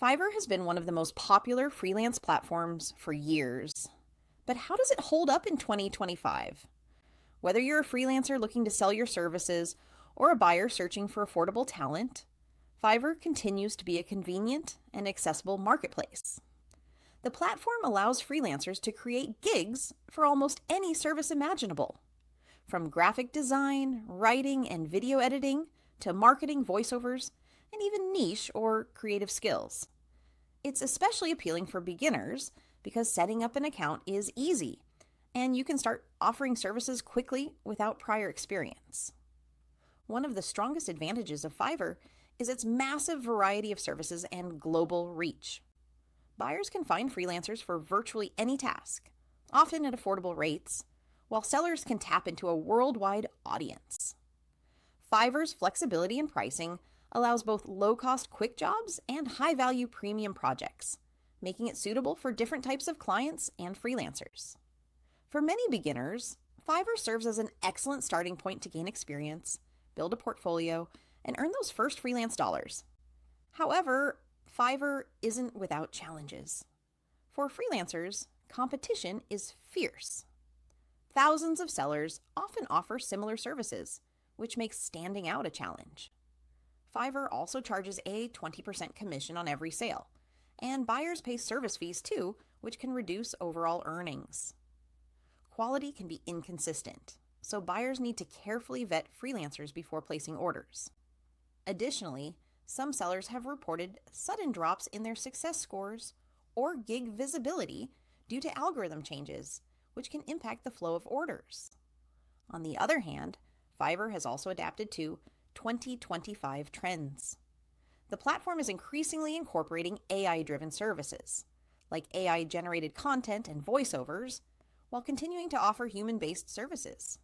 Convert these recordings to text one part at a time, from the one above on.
Fiverr has been one of the most popular freelance platforms for years. But how does it hold up in 2025? Whether you're a freelancer looking to sell your services or a buyer searching for affordable talent, Fiverr continues to be a convenient and accessible marketplace. The platform allows freelancers to create gigs for almost any service imaginable, from graphic design, writing, and video editing to marketing, voiceovers, and even niche or creative skills. It's especially appealing for beginners because setting up an account is easy, and you can start offering services quickly without prior experience. One of the strongest advantages of Fiverr is its massive variety of services and global reach. Buyers can find freelancers for virtually any task, often at affordable rates, while sellers can tap into a worldwide audience. Fiverr's flexibility in pricing allows both low-cost quick jobs and high-value premium projects, making it suitable for different types of clients and freelancers. For many beginners, Fiverr serves as an excellent starting point to gain experience, build a portfolio, and earn those first freelance dollars. However, Fiverr isn't without challenges. For freelancers, competition is fierce. Thousands of sellers often offer similar services, which makes standing out a challenge. Fiverr also charges a 20% commission on every sale, and buyers pay service fees too, which can reduce overall earnings. Quality can be inconsistent, so buyers need to carefully vet freelancers before placing orders. Additionally, some sellers have reported sudden drops in their success scores or gig visibility due to algorithm changes, which can impact the flow of orders. On the other hand, Fiverr has also adapted to 2025 trends. The platform is increasingly incorporating AI-driven services, like AI-generated content and voiceovers, while continuing to offer human-based services.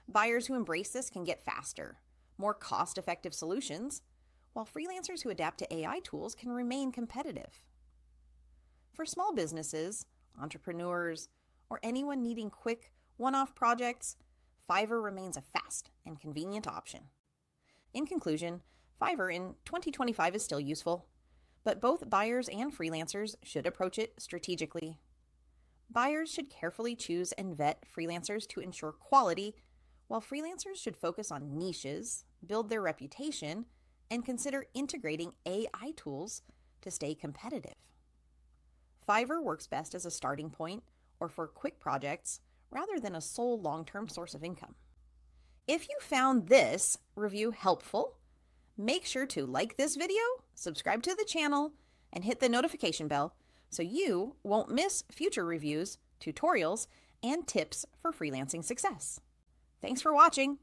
Buyers who embrace this can get faster, more cost-effective solutions, while freelancers who adapt to AI tools can remain competitive. For small businesses, entrepreneurs, or anyone needing quick, one-off projects, Fiverr remains a fast and convenient option. In conclusion, Fiverr in 2025 is still useful, but both buyers and freelancers should approach it strategically. Buyers should carefully choose and vet freelancers to ensure quality, while freelancers should focus on niches, build their reputation, and consider integrating AI tools to stay competitive. Fiverr works best as a starting point or for quick projects rather than a sole long-term source of income. If you found this review helpful, make sure to like this video, subscribe to the channel, and hit the notification bell so you won't miss future reviews, tutorials, and tips for freelancing success. Thanks for watching.